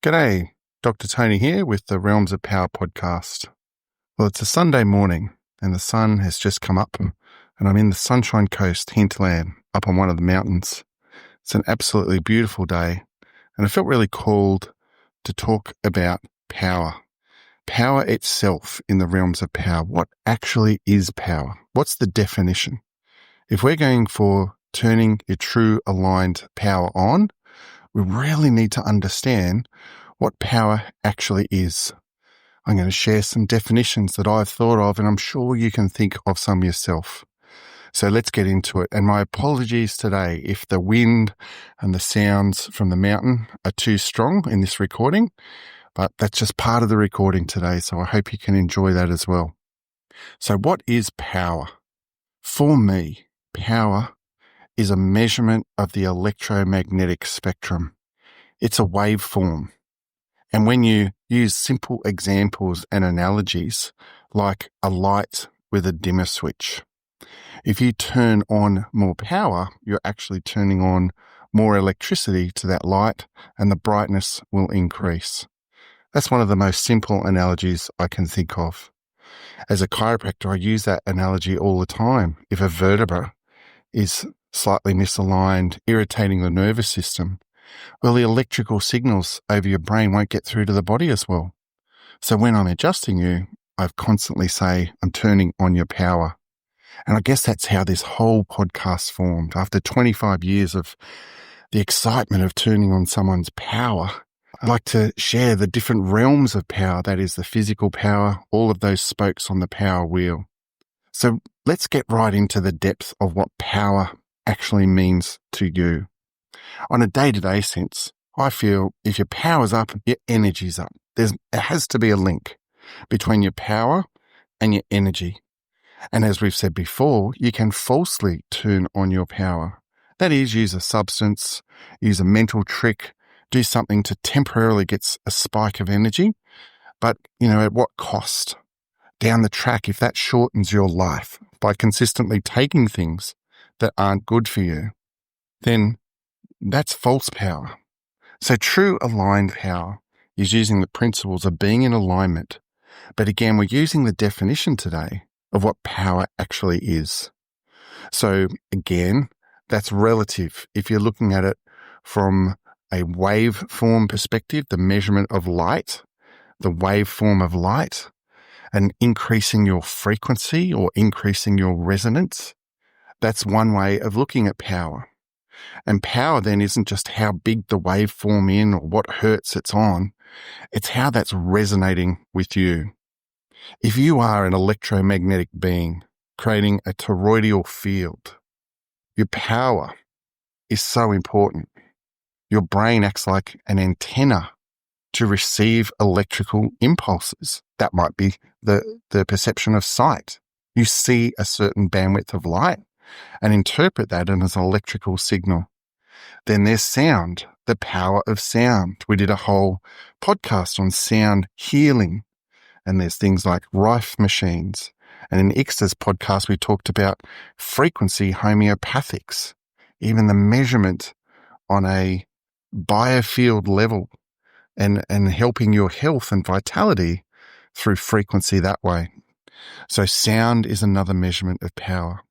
G'day, Dr. Tony here with the Realms of Power podcast. Well, it's a Sunday morning and the sun has just come up and I'm in the Sunshine Coast Hinterland up on one of the mountains. It's an absolutely beautiful day and I felt really called to talk about power. Power itself in the realms of power. What actually is power? What's the definition? If we're going for turning your true aligned power on, we really need to understand what power actually is. I'm going to share some definitions that I've thought of, and I'm sure you can think of some yourself. So let's get into it. And my apologies today if the wind and the sounds from the mountain are too strong in this recording, but that's just part of the recording today, so I hope you can enjoy that as well. So what is power? For me, power is a measurement of the electromagnetic spectrum. It's a waveform. And when you use simple examples and analogies like a light with a dimmer switch, if you turn on more power, you're actually turning on more electricity to that light and the brightness will increase. That's one of the most simple analogies I can think of. As a chiropractor, I use that analogy all the time. If a vertebra is slightly misaligned, irritating the nervous system, well, the electrical signals over your brain won't get through to the body as well. So when I'm adjusting you, I constantly say, I'm turning on your power. And I guess that's how this whole podcast formed. After 25 years of the excitement of turning on someone's power, I like to share the different realms of power. That is the physical power, all of those spokes on the power wheel. So let's get right into the depth of what power actually means to you. On a day-to-day sense, I feel if your power's up, your energy's up. There has to be a link between your power and your energy. And as we've said before, you can falsely turn on your power. That is, use a substance, use a mental trick, do something to temporarily get a spike of energy. But, at what cost? Down the track, if that shortens your life by consistently taking things that aren't good for you, then that's false power. So true aligned power is using the principles of being in alignment. But again, we're using the definition today of what power actually is. So again, that's relative. If you're looking at it from a waveform perspective, the measurement of light, the waveform of light, and increasing your frequency or increasing your resonance, that's one way of looking at power. And power then isn't just how big the waveform is or what hertz it's on. It's how that's resonating with you. If you are an electromagnetic being creating a toroidal field, your power is so important. Your brain acts like an antenna to receive electrical impulses. That might be the perception of sight. You see a certain bandwidth of light and interpret that as an electrical signal. Then there's sound, the power of sound. We did a whole podcast on sound healing, and there's things like Rife machines. And in Ixta's podcast, we talked about frequency homeopathics, even the measurement on a biofield level and helping your health and vitality through frequency that way. So sound is another measurement of power.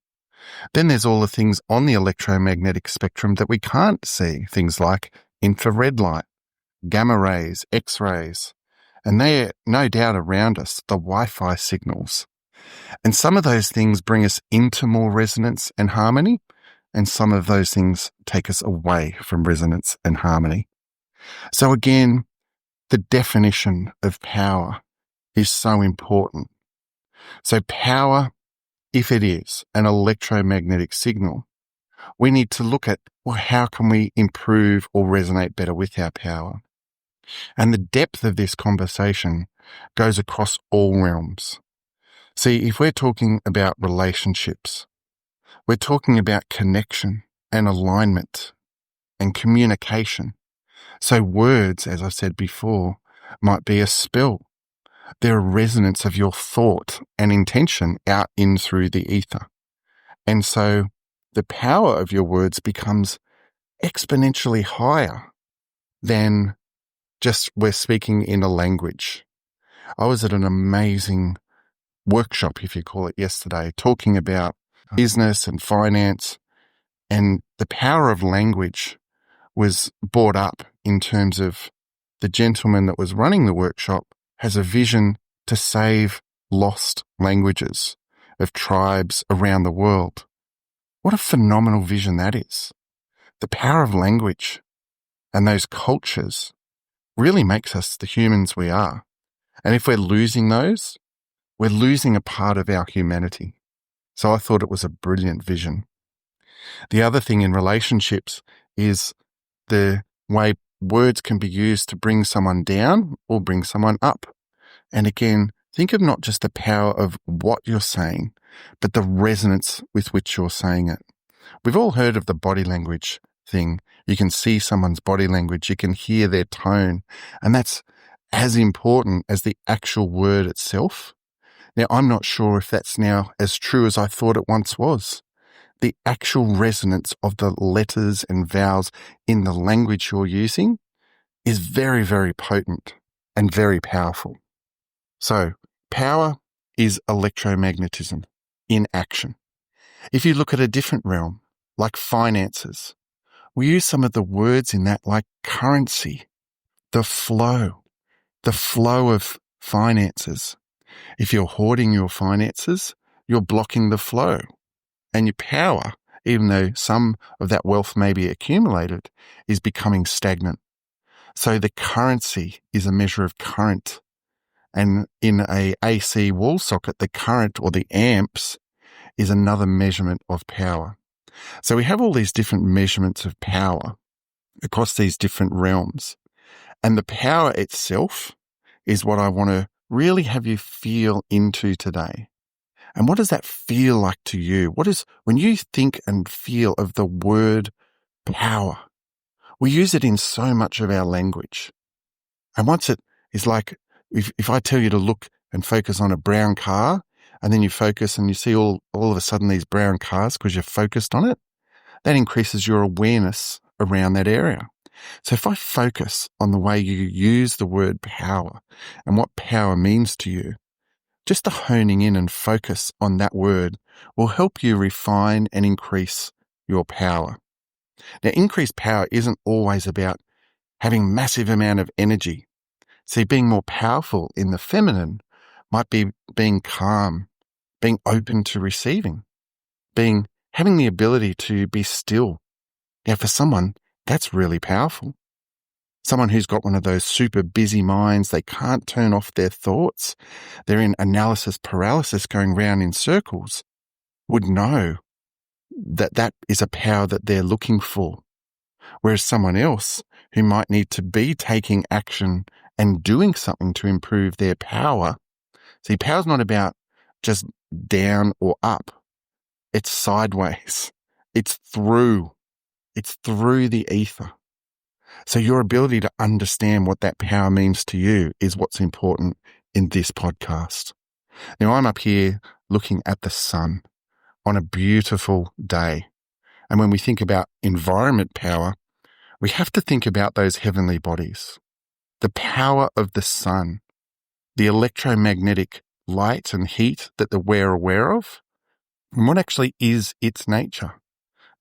Then there's all the things on the electromagnetic spectrum that we can't see, things like infrared light, gamma rays, X-rays, and they're no doubt around us, the Wi-Fi signals. And some of those things bring us into more resonance and harmony, and some of those things take us away from resonance and harmony. So again, the definition of power is so important. So power, if it is an electromagnetic signal, we need to look at, well, how can we improve or resonate better with our power? And the depth of this conversation goes across all realms. See, if we're talking about relationships, we're talking about connection and alignment and communication. So words, as I said before, might be a spell. They're a resonance of your thought and intention out in through the ether. And so the power of your words becomes exponentially higher than just we're speaking in a language. I was at an amazing workshop, if you call it, yesterday, talking about business and finance, and the power of language was brought up in terms of the gentleman that was running the workshop has a vision to save lost languages of tribes around the world. What a phenomenal vision that is. The power of language and those cultures really makes us the humans we are. And if we're losing those, we're losing a part of our humanity. So I thought it was a brilliant vision. The other thing in relationships is the way words can be used to bring someone down or bring someone up. And again, think of not just the power of what you're saying, but the resonance with which you're saying it. We've all heard of the body language thing. You can see someone's body language, you can hear their tone, and that's as important as the actual word itself. Now, I'm not sure if that's now as true as I thought it once was. The actual resonance of the letters and vowels in the language you're using is very, very potent and very powerful. So, power is electromagnetism in action. If you look at a different realm, like finances, we use some of the words in that like currency, the flow of finances. If you're hoarding your finances, you're blocking the flow. And your power, even though some of that wealth may be accumulated, is becoming stagnant. So the currency is a measure of current. And in a AC wall socket, the current or the amps is another measurement of power. So we have all these different measurements of power across these different realms. And the power itself is what I want to really have you feel into today. And what does that feel like to you? When you think and feel of the word power, we use it in so much of our language. And once it is like, if I tell you to look and focus on a brown car, and then you focus and you see all of a sudden these brown cars because you're focused on it, that increases your awareness around that area. So if I focus on the way you use the word power and what power means to you, just the honing in and focus on that word will help you refine and increase your power. Now, increased power isn't always about having massive amount of energy. See, being more powerful in the feminine might be being calm, being open to receiving, having the ability to be still. Now, for someone, that's really powerful. Someone who's got one of those super busy minds, they can't turn off their thoughts, they're in analysis paralysis going round in circles, would know that that is a power that they're looking for. Whereas someone else who might need to be taking action and doing something to improve their power. See, power's not about just down or up. It's sideways. It's through the ether. So your ability to understand what that power means to you is what's important in this podcast. Now, I'm up here looking at the sun on a beautiful day. And when we think about environment power, we have to think about those heavenly bodies. The power of the sun, the electromagnetic light and heat that we're aware of, and what actually is its nature.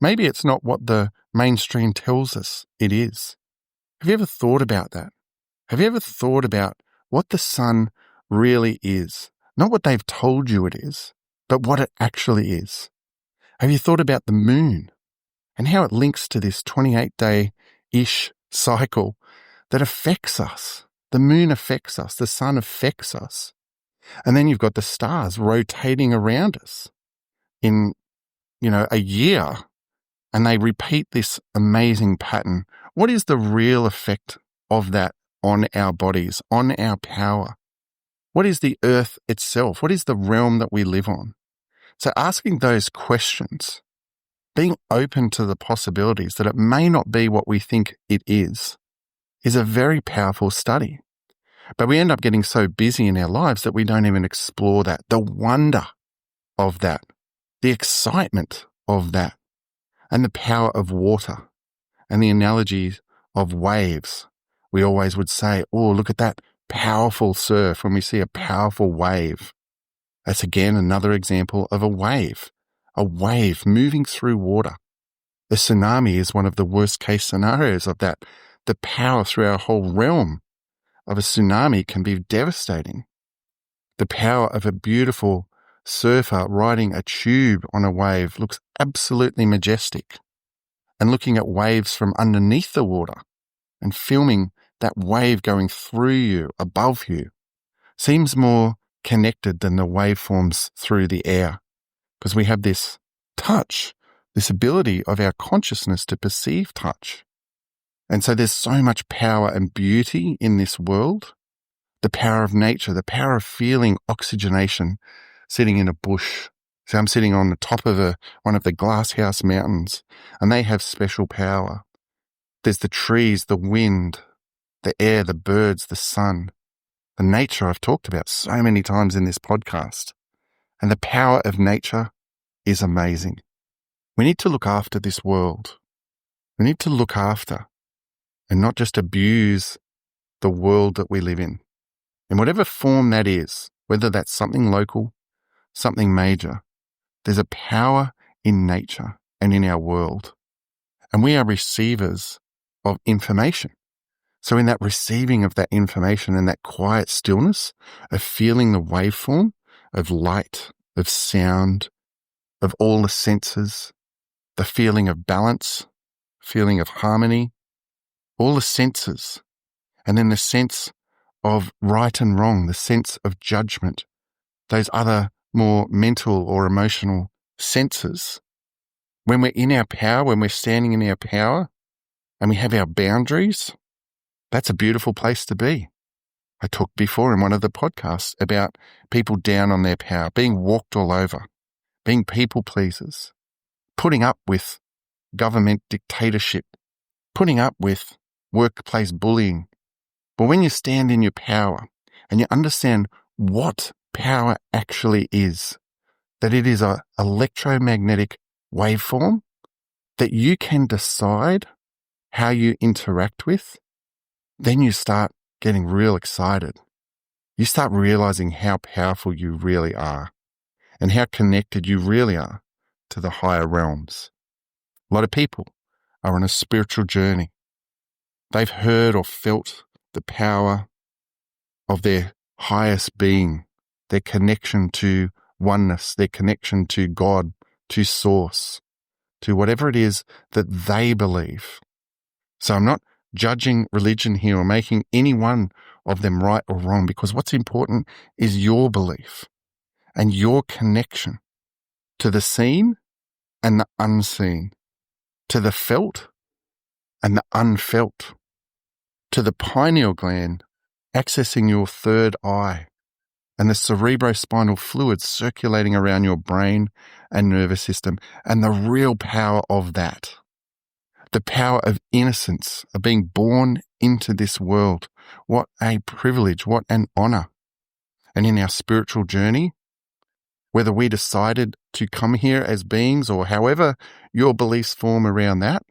Maybe it's not what the mainstream tells us it is. Have you ever thought about that? Have you ever thought about what the sun really is? Not what they've told you it is, but what it actually is. Have you thought about the moon and how it links to this 28-day-ish cycle that affects us? The moon affects us. The sun affects us. And then you've got the stars rotating around us in, a year, and they repeat this amazing pattern. What is the real effect of that on our bodies, on our power? What is the earth itself? What is the realm that we live on? So asking those questions, being open to the possibilities that it may not be what we think it is a very powerful study. But we end up getting so busy in our lives that we don't even explore that, the wonder of that, the excitement of that, and the power of water and the analogies of waves. We always would say, oh, look at that powerful surf when we see a powerful wave. That's again another example of a wave moving through water. The tsunami is one of the worst case scenarios of that. The power through our whole realm of a tsunami can be devastating. The power of a beautiful surfer riding a tube on a wave looks absolutely majestic. And looking at waves from underneath the water and filming that wave going through you, above you, seems more connected than the waveforms through the air, because we have this touch, this ability of our consciousness to perceive touch. And so there's so much power and beauty in this world. The power of nature, the power of feeling oxygenation, sitting in a bush. So I'm sitting on the top of one of the glasshouse mountains, and they have special power. There's the trees, the wind, the air, the birds, the sun, the nature I've talked about so many times in this podcast. And the power of nature is amazing. We need to look after this world. We need to look after and not just abuse the world that we live in whatever form that is, whether that's something local, something major. There's a power in nature and in our world. And we are receivers of information. So in that receiving of that information and that quiet stillness of feeling the waveform of light, of sound, of all the senses, the feeling of balance, feeling of harmony, all the senses, and then the sense of right and wrong, the sense of judgment, those other more mental or emotional senses. When we're in our power, when we're standing in our power, and we have our boundaries, that's a beautiful place to be. I talked before in one of the podcasts about people down on their power, being walked all over, being people pleasers, putting up with government dictatorship, putting up with workplace bullying. But when you stand in your power and you understand what power actually is, that it is an electromagnetic waveform that you can decide how you interact with, then you start getting real excited. You start realizing how powerful you really are and how connected you really are to the higher realms. A lot of people are on a spiritual journey. They've heard or felt the power of their highest being, their connection to oneness, their connection to God, to source, to whatever it is that they believe. So I'm not judging religion here or making any one of them right or wrong, because what's important is your belief and your connection to the seen and the unseen, to the felt and the unfelt, to the pineal gland accessing your third eye and the cerebrospinal fluid circulating around your brain and nervous system, and the real power of that. The power of innocence, of being born into this world. What a privilege, what an honor. And in our spiritual journey, whether we decided to come here as beings or however your beliefs form around that,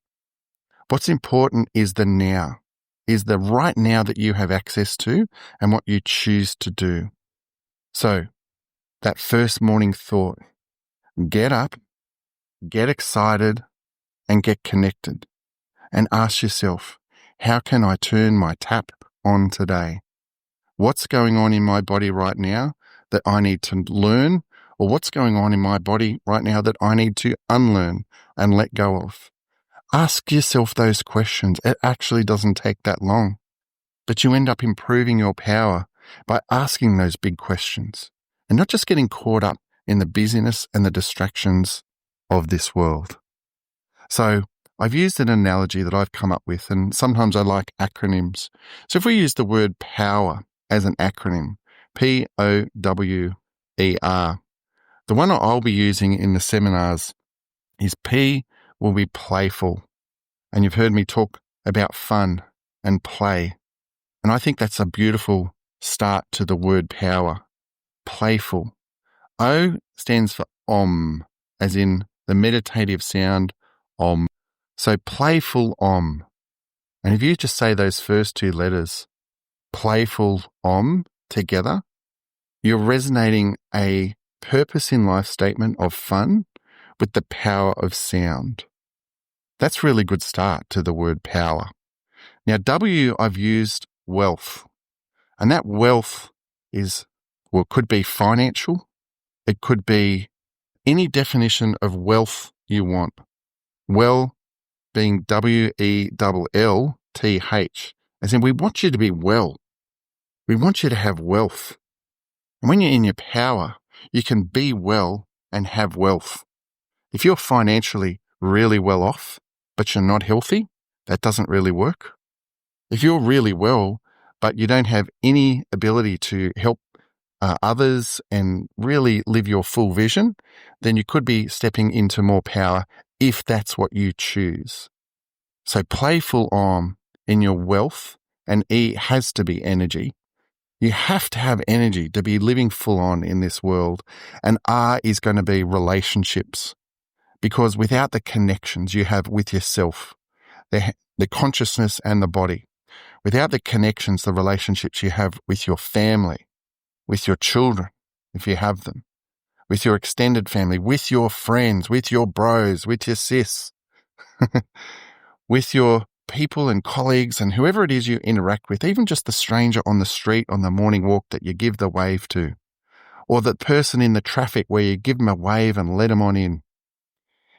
what's important is the now, is the right now that you have access to and what you choose to do. So, that first morning thought, get up, get excited, and get connected. And ask yourself, how can I turn my tap on today? What's going on in my body right now that I need to learn? Or what's going on in my body right now that I need to unlearn and let go of? Ask yourself those questions. It actually doesn't take that long. But you end up improving your power by asking those big questions and not just getting caught up in the busyness and the distractions of this world. So I've used an analogy that I've come up with, and sometimes I like acronyms. So if we use the word power as an acronym, POWER, the one I'll be using in the seminars is P will be playful. And you've heard me talk about fun and play. And I think that's a beautiful start to the word power. Playful. O stands for Om, as in the meditative sound Om. So playful Om. And if you just say those first two letters, playful om, together, you're resonating a purpose in life statement of fun with the power of sound. That's a really good start to the word power. Now, W, I've used wealth. And that wealth is, well, it could be financial. It could be any definition of wealth you want. Well being WELLTH, as in we want you to be well. We want you to have wealth. And when you're in your power, you can be well and have wealth. If you're financially really well off, but you're not healthy, that doesn't really work. If you're really well, but you don't have any ability to help others and really live your full vision, then you could be stepping into more power if that's what you choose. So playful om in your wealth, and E has to be energy. You have to have energy to be living full on in this world. And R is going to be relationships, because without the connections you have with yourself, the consciousness and the body, without the connections, the relationships you have with your family, with your children, if you have them, with your extended family, with your friends, with your bros, with your sis, with your people and colleagues and whoever it is you interact with, even just the stranger on the street on the morning walk that you give the wave to, or the person in the traffic where you give them a wave and let them on in.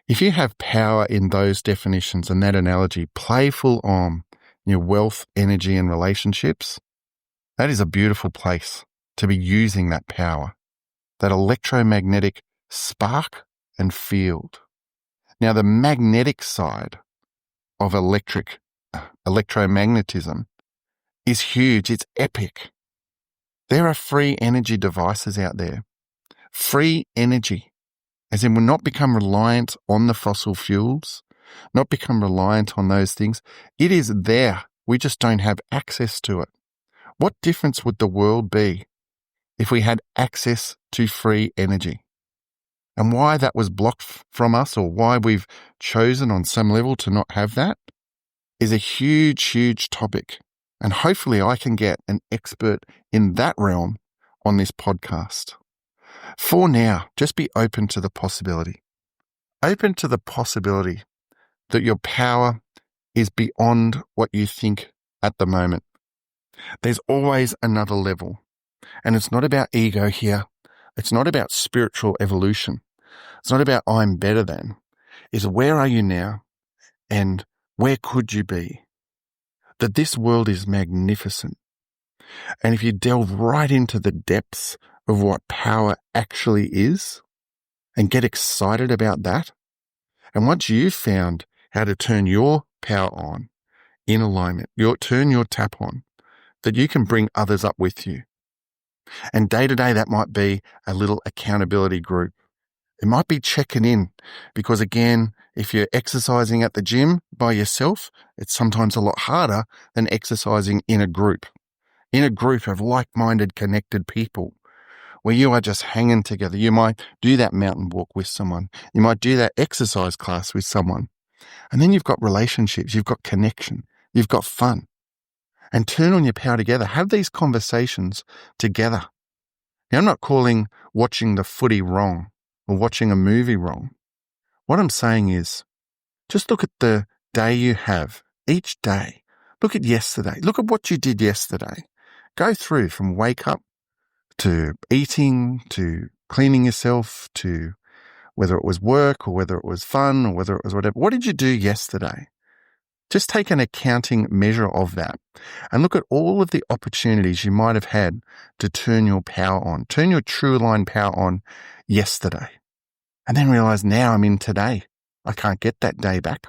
If you have power in those definitions and that analogy, playful om, your wealth, energy, and relationships, that is a beautiful place to be using that power, that electromagnetic spark and field. Now, the magnetic side of electromagnetism is huge. It's epic. There are free energy devices out there. Free energy, as in we're not become reliant on the fossil fuels, not become reliant on those things. It is there. We just don't have access to it. What difference would the world be if we had access to free energy? And why that was blocked from us, or why we've chosen on some level to not have that, is a huge, huge topic. And hopefully I can get an expert in that realm on this podcast. For now, just be open to the possibility. Open to the possibility that your power is beyond what you think at the moment. There's always another level. And it's not about ego here. It's not about spiritual evolution. It's not about I'm better than. It's where are you now and where could you be? That this world is magnificent. And if you delve right into the depths of what power actually is and get excited about that, and once you've found how to turn your power on in alignment, turn your tap on, that you can bring others up with you. And day to day, that might be a little accountability group. It might be checking in, because again, if you're exercising at the gym by yourself, it's sometimes a lot harder than exercising in a group of like-minded, connected people where you are just hanging together. You might do that mountain walk with someone. You might do that exercise class with someone. And then you've got relationships, you've got connection, you've got fun. And turn on your power together. Have these conversations together. Now, I'm not calling watching the footy wrong or watching a movie wrong. What I'm saying is just look at the day you have each day. Look at yesterday. Look at what you did yesterday. Go through from wake up to eating, to cleaning yourself, to whether it was work or whether it was fun or whether it was whatever. What did you do yesterday? Just take an accounting measure of that and look at all of the opportunities you might have had to turn your power on, turn your true line power on yesterday. And then realize now I'm in today. I can't get that day back.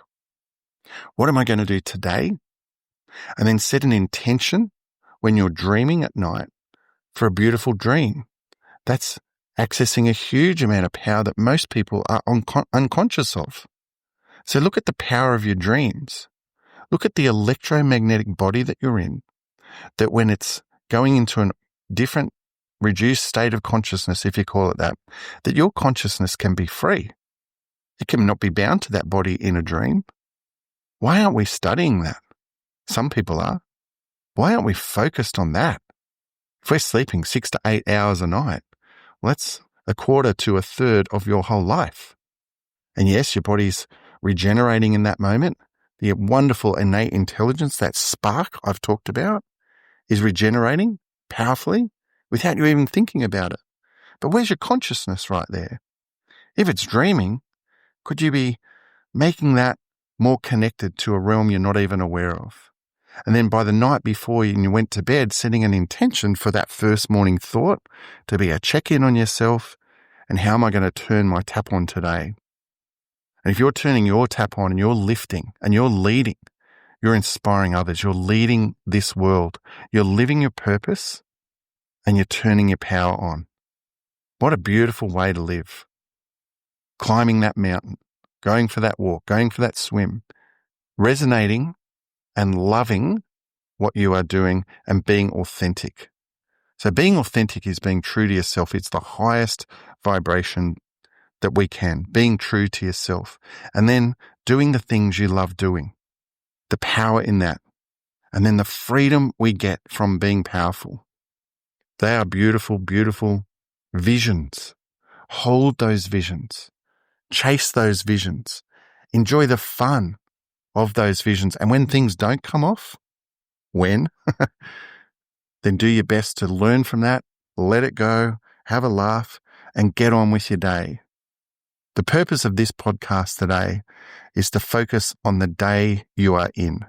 What am I going to do today? And then set an intention when you're dreaming at night for a beautiful dream. That's accessing a huge amount of power that most people are unconscious of. So look at the power of your dreams. Look at the electromagnetic body that you're in, that when it's going into a different, reduced state of consciousness, if you call it that your consciousness can be free. It can not be bound to that body in a dream. Why aren't we studying that? Some people are. Why aren't we focused on that? If we're sleeping 6 to 8 hours a night, well, that's a quarter to a third of your whole life. And yes, your body's regenerating in that moment. The wonderful innate intelligence, that spark I've talked about, is regenerating powerfully without you even thinking about it. But where's your consciousness right there? If it's dreaming, could you be making that more connected to a realm you're not even aware of? And then by the night before you went to bed, setting an intention for that first morning thought to be a check-in on yourself and how am I going to turn my tap on today? And if you're turning your tap on and you're lifting and you're leading, you're inspiring others, you're leading this world, you're living your purpose and you're turning your power on. What a beautiful way to live. Climbing that mountain, going for that walk, going for that swim, resonating and loving what you are doing and being authentic. So being authentic is being true to yourself. It's the highest vibration that we can, being true to yourself. And then doing the things you love doing, the power in that. And then the freedom we get from being powerful. They are beautiful, beautiful visions. Hold those visions. Chase those visions. Enjoy the fun of those visions. And when things don't come off, then do your best to learn from that, let it go, have a laugh, and get on with your day. The purpose of this podcast today is to focus on the day you are in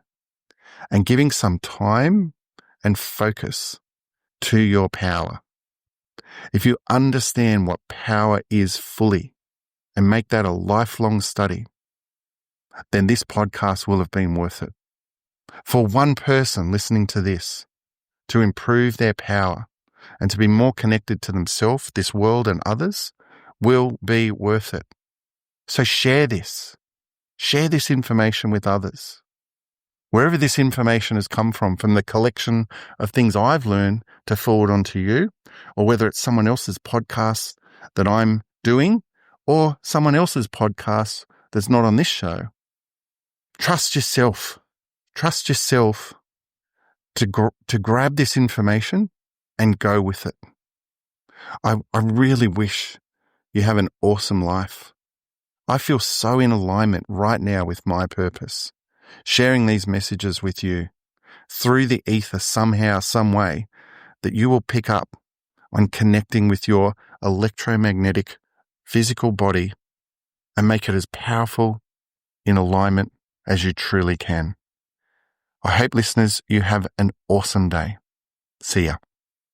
and giving some time and focus to your power. If you understand what power is fully and make that a lifelong study, then this podcast will have been worth it. For one person listening to this to improve their power and to be more connected to themselves, this world, and others will be worth it. So share this. Share this information with others. Wherever this information has come from the collection of things I've learned to forward onto you, or whether it's someone else's podcast that I'm doing, or someone else's podcast that's not on this show. Trust yourself. Trust yourself to grab this information and go with it. I really wish you have an awesome life. I feel so in alignment right now with my purpose, sharing these messages with you through the ether somehow, some way, that you will pick up on connecting with your electromagnetic physical body and make it as powerful in alignment as you truly can. I hope, listeners, you have an awesome day. See ya.